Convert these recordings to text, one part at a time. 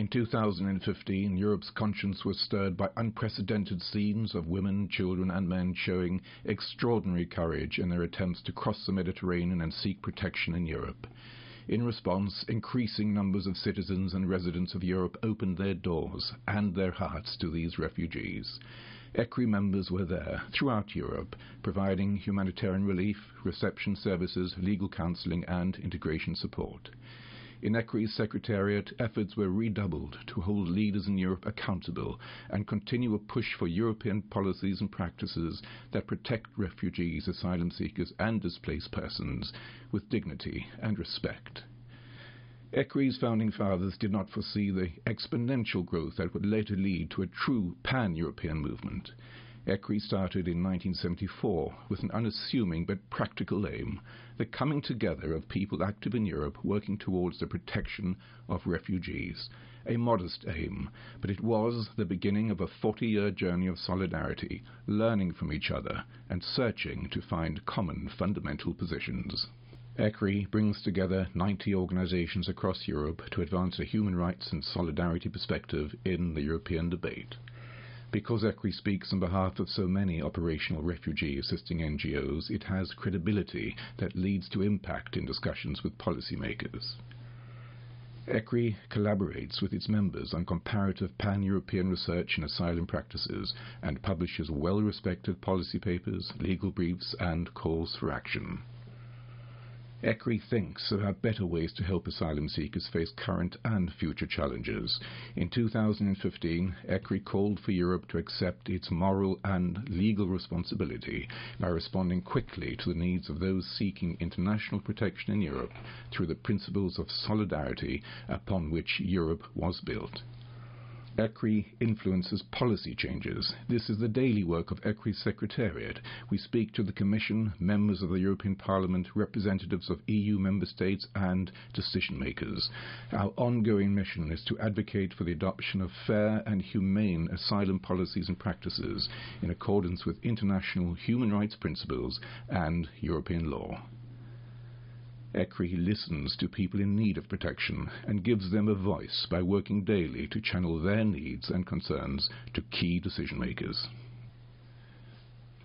In 2015, Europe's conscience was stirred by unprecedented scenes of women, children and men showing extraordinary courage in their attempts to cross the Mediterranean and seek protection in Europe. In response, increasing numbers of citizens and residents of Europe opened their doors and their hearts to these refugees. ECRI members were there throughout Europe, providing humanitarian relief, reception services, legal counselling and integration support. In ECRI's secretariat, efforts were redoubled to hold leaders in Europe accountable and continue a push for European policies and practices that protect refugees, asylum seekers and displaced persons with dignity and respect. ECRI's founding fathers did not foresee the exponential growth that would later lead to a true pan-European movement. ECRI started in 1974 with an unassuming but practical aim, the coming together of people active in Europe working towards the protection of refugees. A modest aim, but it was the beginning of a 40-year journey of solidarity, learning from each other and searching to find common fundamental positions. ECRI brings together 90 organizations across Europe to advance a human rights and solidarity perspective in the European debate. Because ECRI speaks on behalf of so many operational refugee-assisting NGOs, it has credibility that leads to impact in discussions with policymakers. ECRI collaborates with its members on comparative pan-European research in asylum practices and publishes well-respected policy papers, legal briefs and calls for action. ECRI thinks about better ways to help asylum seekers face current and future challenges. In 2015, ECRI called for Europe to accept its moral and legal responsibility by responding quickly to the needs of those seeking international protection in Europe through the principles of solidarity upon which Europe was built. ECRI influences policy changes. This is the daily work of ECRI's Secretariat. We speak to the Commission, members of the European Parliament, representatives of EU member states and decision makers. Our ongoing mission is to advocate for the adoption of fair and humane asylum policies and practices in accordance with international human rights principles and European law. ECRI listens to people in need of protection and gives them a voice by working daily to channel their needs and concerns to key decision makers.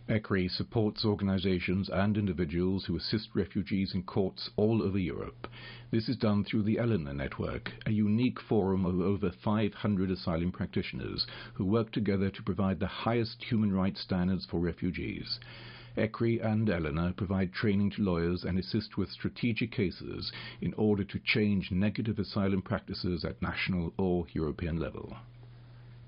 ECRI supports organizations and individuals who assist refugees in courts all over Europe. This is done through the ELENA network, a unique forum of over 500 asylum practitioners who work together to provide the highest human rights standards for refugees. ECRI and ELENA provide training to lawyers and assist with strategic cases in order to change negative asylum practices at national or European level.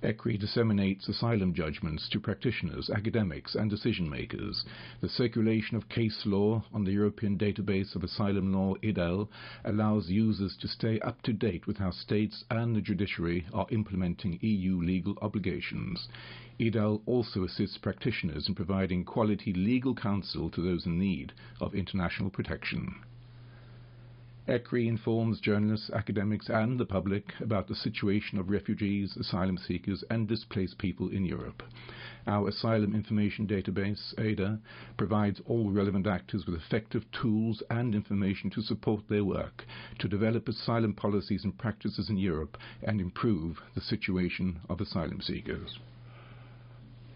ECRI disseminates asylum judgments to practitioners, academics and decision makers. The circulation of case law on the European Database of Asylum Law, EDAL, allows users to stay up to date with how states and the judiciary are implementing EU legal obligations. EDAL also assists practitioners in providing quality legal counsel to those in need of international protection. ECRI informs journalists, academics and the public about the situation of refugees, asylum seekers and displaced people in Europe. Our Asylum Information Database, ADA, provides all relevant actors with effective tools and information to support their work, to develop asylum policies and practices in Europe and improve the situation of asylum seekers.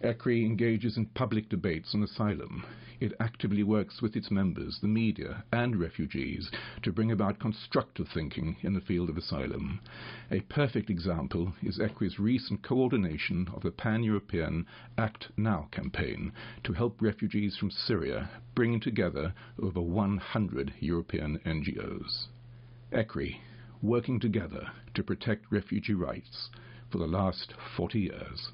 ECRI engages in public debates on asylum. It actively works with its members, the media and refugees to bring about constructive thinking in the field of asylum. A perfect example is ECRI's recent coordination of the Pan-European Act Now campaign to help refugees from Syria, bringing together over 100 European NGOs. ECRI, working together to protect refugee rights for the last 40 years.